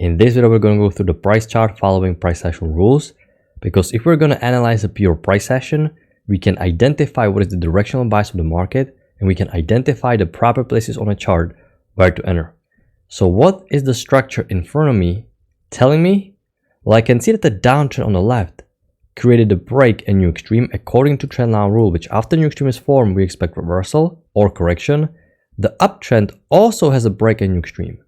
In this video, we're going to go through the price chart following price action rules, because if we're going to analyze a pure price action, we can identify what is the directional bias of the market, and we can identify the proper places on a chart where to enter. So what is the structure in front of me telling me? Well, I can see that the downtrend on the left created a break and new extreme according to trendline rule, which after new extreme is formed, we expect reversal or correction. The uptrend also has a break and new extreme.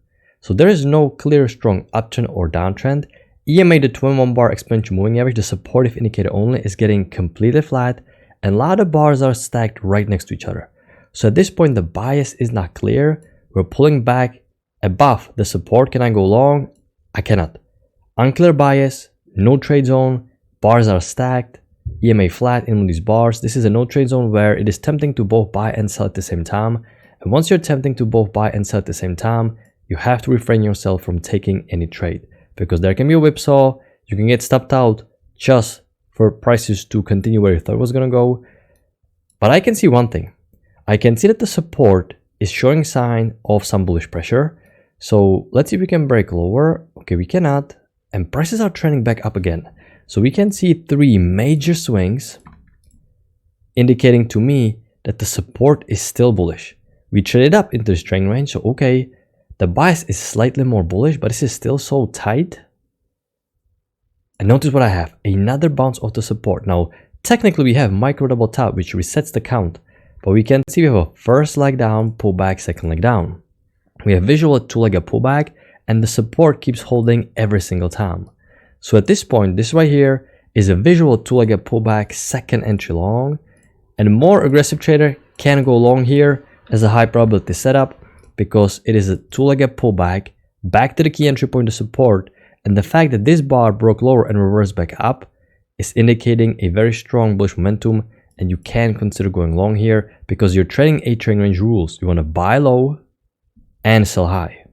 So there is no clear strong uptrend or downtrend. EMA, the 21 bar exponential moving average, the supportive indicator only, is getting completely flat, and a lot of bars are stacked right next to each other. So at this point, the bias is not clear. We're pulling back above the support. Can I go long? I cannot. Unclear bias, no trade zone, bars are stacked, EMA flat in these bars. This is a no trade zone where it is tempting to both buy and sell at the same time. And once you're tempting to both buy and sell at the same time, you have to refrain yourself from taking any trade, because there can be a whipsaw. You can get stopped out just for prices to continue where you thought it was going to go. But I can see one thing. I can see that the support is showing sign of some bullish pressure. So let's see if we can break lower. Okay, we cannot. And prices are trending back up again. So we can see three major swings indicating to me that the support is still bullish. We traded up into this trend range. So okay, the bias is slightly more bullish, but this is still so tight. And notice what I have, another bounce off the support. Now, technically we have micro double top, which resets the count, but we can see we have a first leg down, pullback, second leg down. We have visual two-legged pullback, and the support keeps holding every single time. So at this point, this right here is a visual two-legged pullback, second entry long, and a more aggressive trader can go long here as a high probability setup, because it is a two-legged pullback back to the key entry point of support, and the fact that this bar broke lower and reversed back up is indicating a very strong bullish momentum, and you can consider going long here because you're trading a trend range rules. You want to buy low and sell high.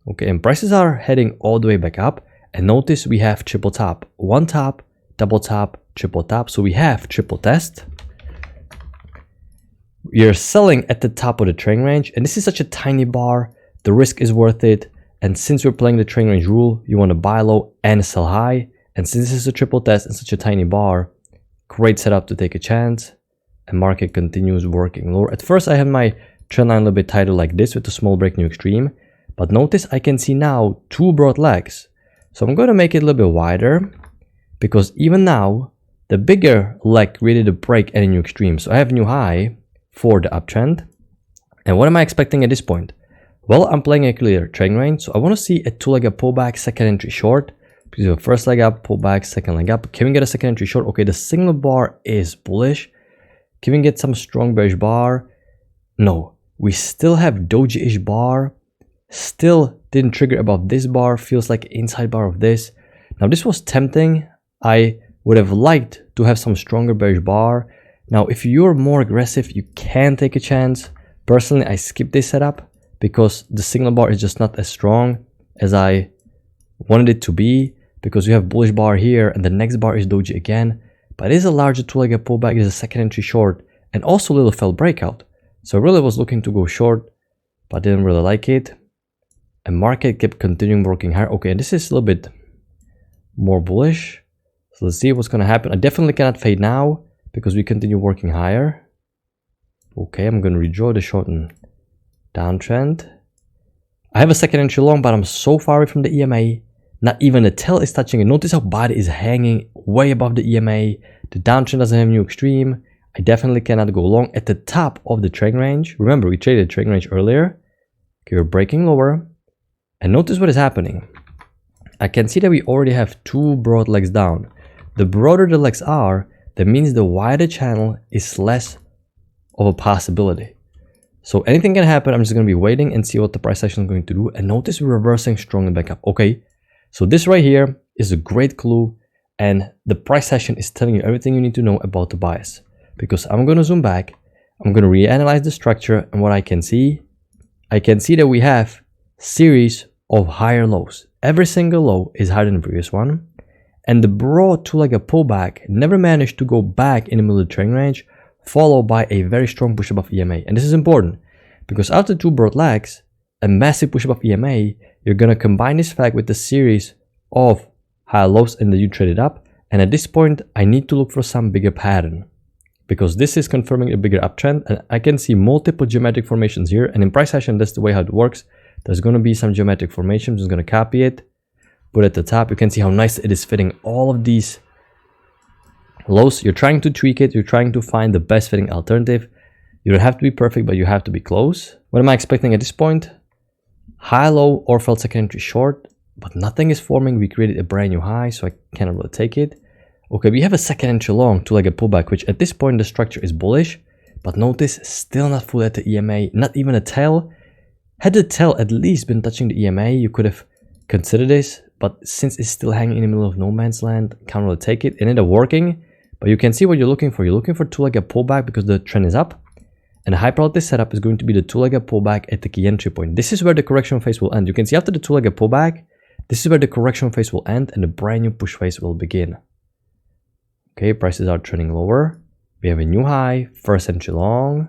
Okay, and prices are heading all the way back up, and notice we have triple top, one top, double top, triple top. So we have triple test. You're selling at the top of the trend range, and this is such a tiny bar, the risk is worth it. And since we're playing the trend range rule, you want to buy low and sell high. And since this is a triple test and such a tiny bar, great setup to take a chance. And market continues working lower. At first I had my trend line a little bit tighter like this with a small break new extreme, but notice I can see now two broad legs. So I'm going to make it a little bit wider, because even now the bigger leg created a break and a new extreme. So I have new high for the uptrend. And what am I expecting at this point? Well, I'm playing a clear trend range, so I want to see a two-legged pullback, second entry short. Because you have first leg up, pullback, second leg up. Can we get a second entry short? Okay, the signal bar is bullish. Can we get some strong bearish bar? No, we still have doji-ish bar. Still didn't trigger above this bar. Feels like inside bar of this. Now this was tempting. I would have liked to have some stronger bearish bar. Now, if you're more aggressive, you can take a chance. Personally, I skip this setup because the signal bar is just not as strong as I wanted it to be, because you have bullish bar here and the next bar is doji again. But it is a larger two-legged pullback, it is a second entry short, and also a little fell breakout. So I really was looking to go short, but didn't really like it. And market kept continuing working higher. Okay, and this is a little bit more bullish. So let's see what's going to happen. I definitely cannot fade now, because we continue working higher. Okay, I'm going to redraw the short and downtrend. I have a second entry long, but I'm so far away from the EMA. Not even the tail is touching it. Notice how body is hanging way above the EMA. The downtrend doesn't have new extreme. I definitely cannot go long at the top of the trend range. Remember, we traded trend range earlier. Okay, we're breaking lower. And notice what is happening. I can see that we already have two broad legs down. The broader the legs are, that means the wider channel is less of a possibility. So anything can happen. I'm just going to be waiting and see what the price action is going to do. And notice we're reversing strongly back up. Okay, so this right here is a great clue. And the price action is telling you everything you need to know about the bias. Because I'm going to zoom back. I'm going to reanalyze the structure. And what I can see that we have series of higher lows. Every single low is higher than the previous one. And the broad two-legged pullback never managed to go back in the middle of the trend range, followed by a very strong push above EMA. And this is important because after two broad legs, a massive push above EMA, you're going to combine this fact with the series of high lows and then you trade it up. And at this point, I need to look for some bigger pattern because this is confirming a bigger uptrend. And I can see multiple geometric formations here. And in price action, that's the way how it works. There's going to be some geometric formations. I'm just going to copy it, put it at the top. You can see how nice it is fitting all of these lows. You're trying to tweak it. You're trying to find the best fitting alternative. You don't have to be perfect, but you have to be close. What am I expecting at this point? High low or failed second entry short, but nothing is forming. We created a brand new high, so I cannot really take it. Okay, we have a second entry long to like a pullback, which at this point the structure is bullish, but notice still not full at the EMA, not even a tail. Had the tail at least been touching the EMA, you could have considered this, but since it's still hanging in the middle of no man's land, can't really take it. It ended up working, but you can see what you're looking for. You're looking for two-legged pullback because the trend is up. And the high probability setup is going to be the two-legged pullback at the key entry point. This is where the correction phase will end. You can see after the two-legged pullback, this is where the correction phase will end and the brand new push phase will begin. Okay, prices are trending lower. We have a new high, first entry long,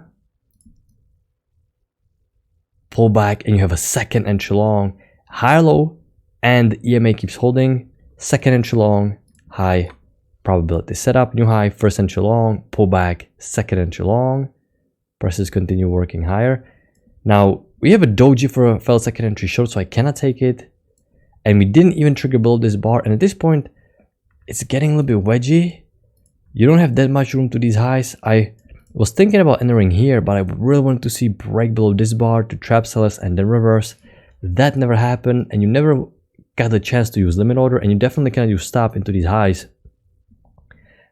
pullback, and you have a second entry long, high low, and EMA keeps holding, second entry long, high probability setup, new high, first entry long, pullback, second entry long. Prices continue working higher. Now, we have a doji for a failed second entry short, so I cannot take it. And we didn't even trigger below this bar. And at this point, it's getting a little bit wedgy. You don't have that much room to these highs. I was thinking about entering here, but I really wanted to see break below this bar to trap sellers and then reverse. That never happened, and you never got the chance to use limit order, and you definitely cannot use stop into these highs.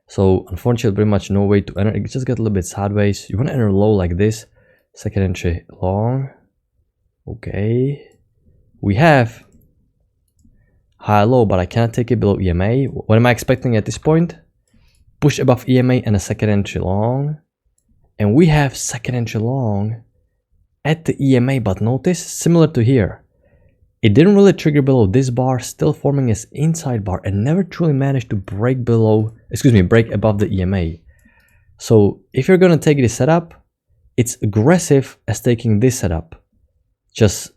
So unfortunately, pretty much no way to enter. It just got a little bit sideways. You want to enter low like this. Second entry long. Okay. We have high low, but I cannot take it below EMA. What am I expecting at this point? Push above EMA and a second entry long. And we have second entry long at the EMA, but notice, similar to here. It didn't really trigger below this bar, still forming as inside bar and never truly managed to break break above the EMA. So if you're going to take this setup, it's aggressive as taking this setup. Just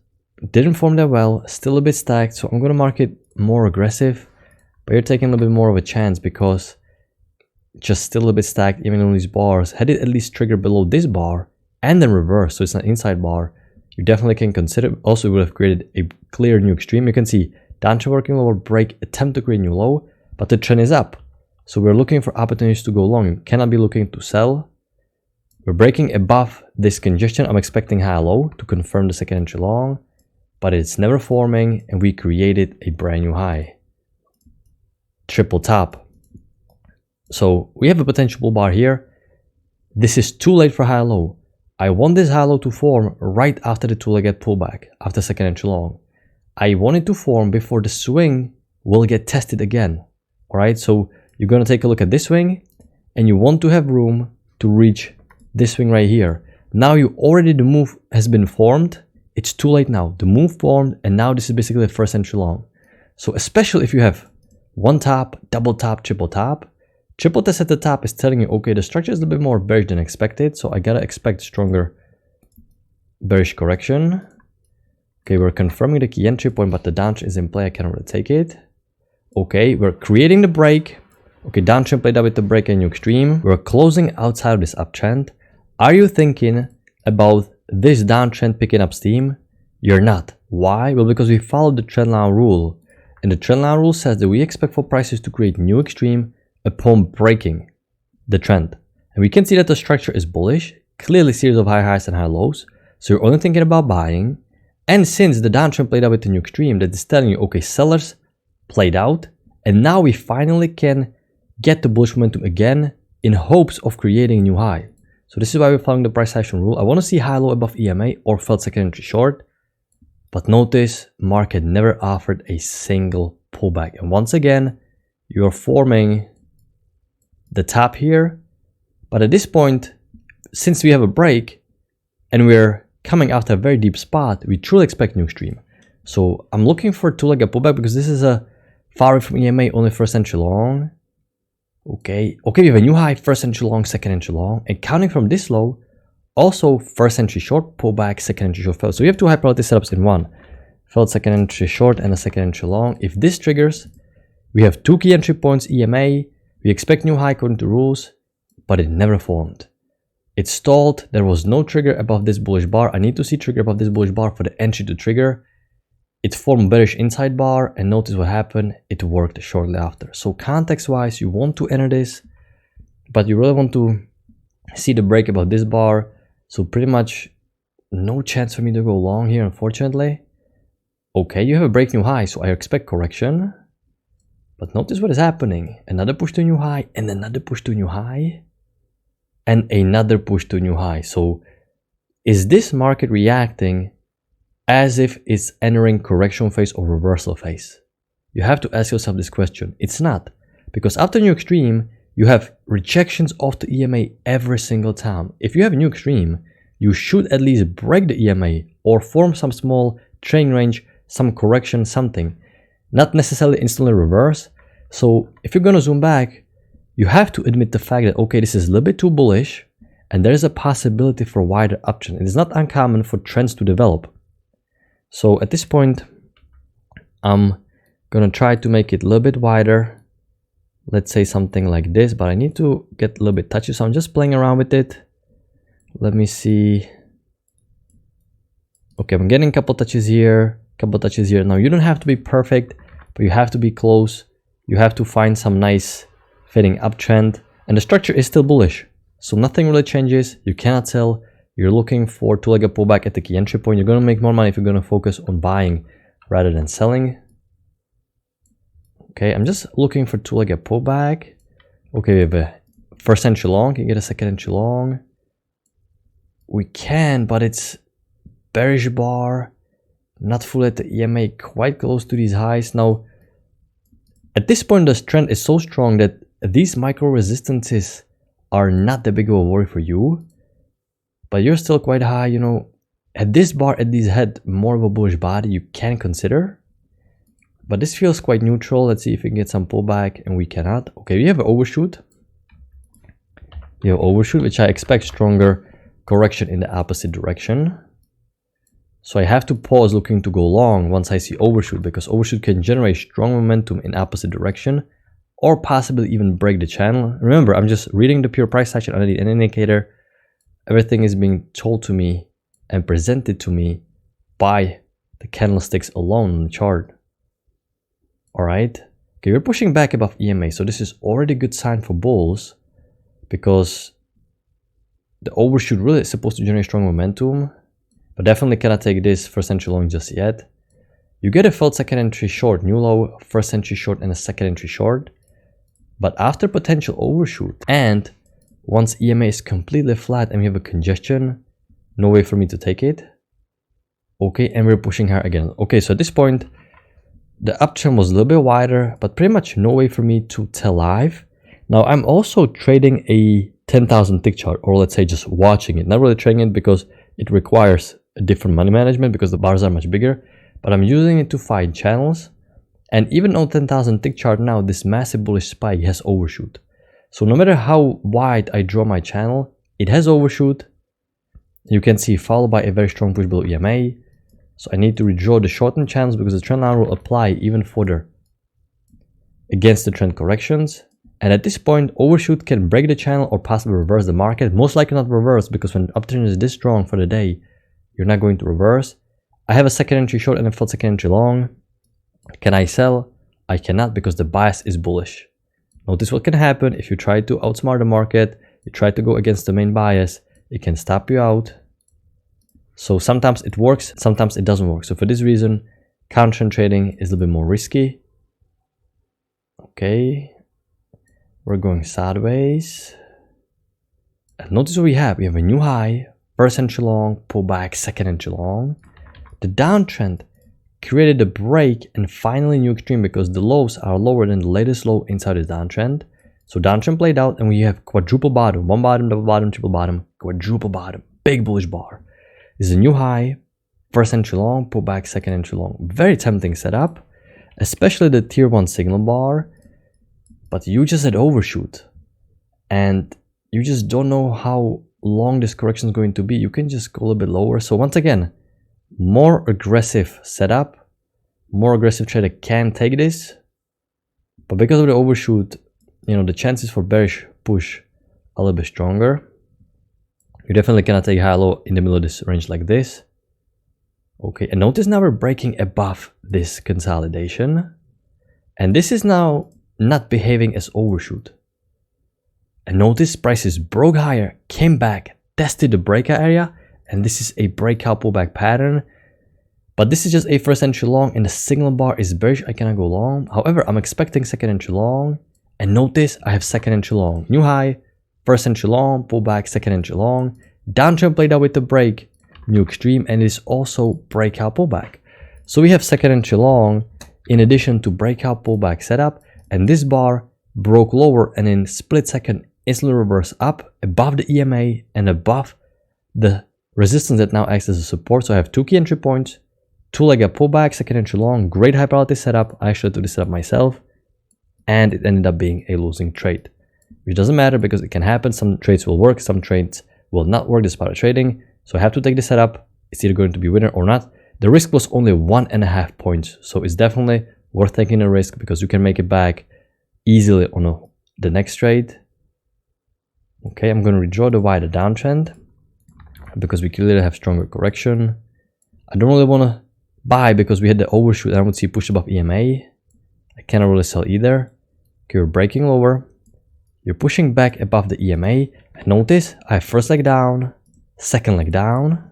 didn't form that well, still a bit stacked. So I'm going to mark it more aggressive, but you're taking a little bit more of a chance because just still a bit stacked even on these bars. Had it at least triggered below this bar and then reverse, so it's an inside bar, you definitely can consider. Also, would have created a clear new extreme. You can see downtrend working lower, break, attempt to create new low, but the trend is up. So we're looking for opportunities to go long. You cannot be looking to sell. We're breaking above this congestion. I'm expecting high low to confirm the second entry long, but it's never forming, and we created a brand new high. Triple top. So we have a potential bull bar here. This is too late for high low. I want this high low to form right after the two-legged pullback, after second entry long. I want it to form before the swing will get tested again. All right, so you're going to take a look at this swing, and you want to have room to reach this swing right here. Now the move has been formed. It's too late now. The move formed, and now this is basically the first entry long. So especially if you have one top, double top, triple top, triple test at the top is telling you, okay, the structure is a bit more bearish than expected, so I gotta expect stronger bearish correction. Okay, we're confirming the key entry point, but the downtrend is in play. I cannot really take it. Okay, we're creating the break. Okay, downtrend played out with the break and new extreme. We're closing outside of this uptrend. Are you thinking about this downtrend picking up steam? You're not. Why? Well, because we followed the trendline rule, and the trendline rule says that we expect for prices to create new extreme upon breaking the trend. And we can see that the structure is bullish, clearly series of high highs and high lows. So you're only thinking about buying. And since the downtrend played out with the new extreme, that is telling you, okay, sellers played out. And now we finally can get the bullish momentum again in hopes of creating a new high. So this is why we're following the price action rule. I want to see high low above EMA or failed second entry short. But notice, market never offered a single pullback. And once again, you're forming the top here, but at this point, since we have a break and we're coming after a very deep spot, we truly expect new extreme. So I'm looking for a two-legged pullback because this is a far away from EMA, only first entry long. Okay, we have a new high, first entry long, second entry long, and counting from this low, also first entry short, pullback, second entry short fail. So we have two high probability setups in one. Felt second entry short and a second entry long. If this triggers, we have 2 key entry points EMA. We expect new high according to rules, but it never formed. It stalled. There was no trigger above this bullish bar. I need to see trigger above this bullish bar for the entry to trigger. It formed bearish inside bar, and notice what happened. It worked shortly after. So context wise, you want to enter this, but you really want to see the break above this bar. So pretty much no chance for me to go long here, unfortunately. Okay, you have a break new high, so I expect correction. But notice what is happening. Another push to a new high, and another push to a new high, and another push to a new high. So is this market reacting as if it's entering correction phase or reversal phase? You have to ask yourself this question. It's not, because after new extreme, you have rejections of the EMA every single time. If you have a new extreme, you should at least break the EMA or form some small trailing range, some correction, something. Not necessarily instantly reverse. So if you're gonna zoom back, you have to admit the fact that, okay, this is a little bit too bullish, and there is a possibility for a wider uptrend. It is not uncommon for trends to develop. So at this point, I'm gonna try to make it a little bit wider. Let's say something like this, but I need to get a little bit touchy, so I'm just playing around with it. Let me see. Okay, I'm getting a couple touches here, couple touches here. Now you don't have to be perfect, but you have to be close. You have to find some nice fitting uptrend, and the structure is still bullish, so nothing really changes. You cannot sell. You're looking for two-legged pullback at the key entry point. You're going to make more money if you're going to focus on buying rather than selling. Okay, I'm just looking for two-legged pullback. Okay, we have a first entry long. Can you get a second entry long? We can, but it's bearish bar, not full at the EMA, quite close to these highs. Now, at this point, the trend is so strong that these micro resistances are not that big of a worry for you, but you're still quite high. You know, at this bar, at this head, more of a bullish body you can consider, but this feels quite neutral. Let's see if we can get some pullback, and we cannot. Okay, we have an overshoot. You have overshoot, which I expect stronger correction in the opposite direction. So I have to pause looking to go long once I see overshoot, because overshoot can generate strong momentum in opposite direction, or possibly even break the channel. Remember, I'm just reading the pure price action underneath an indicator. Everything is being told to me and presented to me by the candlesticks alone on the chart. All right. Okay, we're pushing back above EMA, so this is already a good sign for bulls, because the overshoot really is supposed to generate strong momentum, but definitely cannot take this first entry long just yet. You get a felt second entry short, new low, first entry short, and a second entry short. But after potential overshoot, and once EMA is completely flat and we have a congestion, no way for me to take it. Okay, and we're pushing her again. Okay, so at this point, the uptrend was a little bit wider, but pretty much no way for me to tell live. Now, I'm also trading a 10,000 tick chart, or let's say just watching it. Not really trading it because it requires a different money management because the bars are much bigger, but I'm using it to find channels. And even on 10,000 tick chart now, this massive bullish spike has overshoot. So no matter how wide I draw my channel, it has overshoot. You can see followed by a very strong push below EMA. So I need to redraw the shortened channels because the trend line will apply even further against the trend corrections. And at this point, overshoot can break the channel or possibly reverse the market. Most likely not reverse, because when the uptrend is this strong for the day, you're not going to reverse. I have a second entry short and a full second entry long. Can I sell? I cannot, because the bias is bullish. Notice what can happen if you try to outsmart the market, you try to go against the main bias, it can stop you out. So sometimes it works, sometimes it doesn't work. So for this reason, counter trading is a little bit more risky. Okay, we're going sideways. And notice what we have. We have a new high, first entry long, pullback, second entry long. The downtrend created a break and finally new extreme, because the lows are lower than the latest low inside this downtrend. So downtrend played out, and we have quadruple bottom, one bottom, double bottom, triple bottom, quadruple bottom, big bullish bar. This is a new high, first entry long, pullback, second entry long. Very tempting setup, especially the tier 1 signal bar, but you just had overshoot and you just don't know how long this correction is going to be. You can just go a little bit lower. So once again, more aggressive setup, more aggressive trader can take this, but because of the overshoot, you know, the chances for bearish push are a little bit stronger. You definitely cannot take high-low in the middle of this range like this. Okay, and notice now we're breaking above this consolidation, and this is now not behaving as overshoot. And notice prices broke higher, came back, tested the breakout area, and this is a breakout pullback pattern. But this is just a first entry long, and the signal bar is bearish. I cannot go long. However, I'm expecting second entry long, and notice I have second entry long, new high, first entry long, pullback, second entry long, downtrend played out with the break, new extreme, and it is also breakout pullback. So we have second entry long in addition to breakout pullback setup, and this bar broke lower and in split second instantly reversed up above the EMA and above the resistance that now acts as a support. So I have two key entry points, two leg up pullback, second entry long, great high probability setup. I actually took this setup myself, and it ended up being a losing trade, which doesn't matter because it can happen. Some trades will work, some trades will not work. This part of trading, so I have to take the setup. It's either going to be winner or not. The risk was only 1.5 points, so it's definitely worth taking a risk because you can make it back easily on the next trade. Okay, I'm going to redraw the wider downtrend because we clearly have stronger correction. I don't really want to buy because we had the overshoot and I would see push above EMA. I cannot really sell either. Okay, we're breaking lower. You're pushing back above the EMA. And notice I have first leg down, second leg down.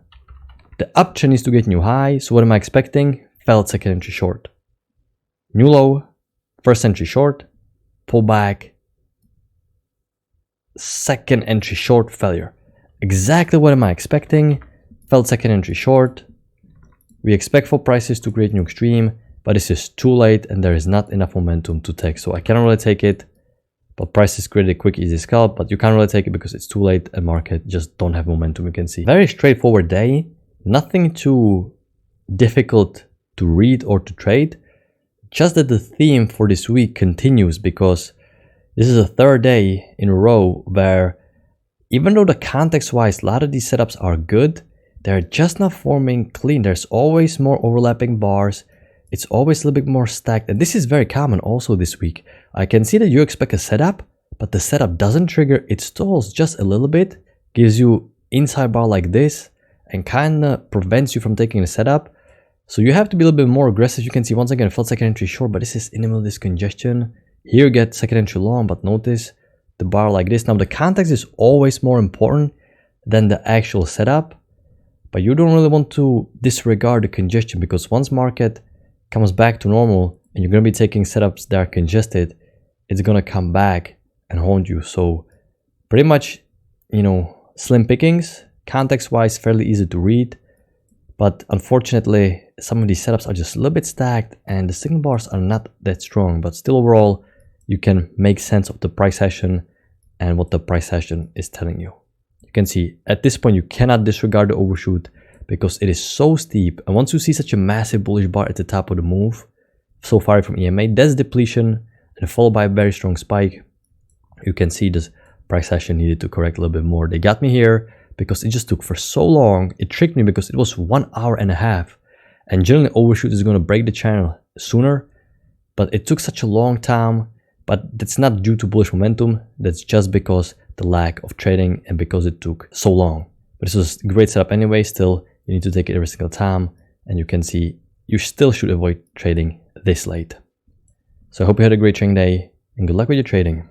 The uptrend needs to get new high. So what am I expecting? Failed second entry short. New low, first entry short, pull back, second entry short, failure. Exactly what am I expecting? Failed second entry short. We expect for prices to create new extreme, but this is too late and there is not enough momentum to take. So I cannot really take it, but prices create a quick easy scalp, but you can't really take it because it's too late and market just don't have momentum. You can see very straightforward day, nothing too difficult to read or to trade. Just that the theme for this week continues because this is the third day in a row where even though the context-wise a lot of these setups are good, they're just not forming clean. There's always more overlapping bars. It's always a little bit more stacked. And this is very common also this week. I can see that you expect a setup, but the setup doesn't trigger. It stalls just a little bit, gives you inside bar like this, and kind of prevents you from taking a setup. So you have to be a little bit more aggressive. You can see once again, failed second entry short, but this is in the middle of this congestion. Here you get second entry long, but notice the bar like this. Now the context is always more important than the actual setup, but you don't really want to disregard the congestion because once market comes back to normal and you're going to be taking setups that are congested, it's going to come back and haunt you. So pretty much, you know, slim pickings, context wise, fairly easy to read. But unfortunately, some of these setups are just a little bit stacked and the signal bars are not that strong. But still overall, you can make sense of the price action and what the price action is telling you. You can see at this point, you cannot disregard the overshoot because it is so steep. And once you see such a massive bullish bar at the top of the move, so far from EMA, that's depletion and followed by a very strong spike. You can see this price action needed to correct a little bit more. They got me here because it just took for so long. It tricked me because it was 1.5 hours. And generally overshoot is going to break the channel sooner, but it took such a long time. But that's not due to bullish momentum. That's just because the lack of trading and because it took so long. But this was a great setup anyway. Still, you need to take it every single time. And you can see you still should avoid trading this late. So I hope you had a great trading day and good luck with your trading.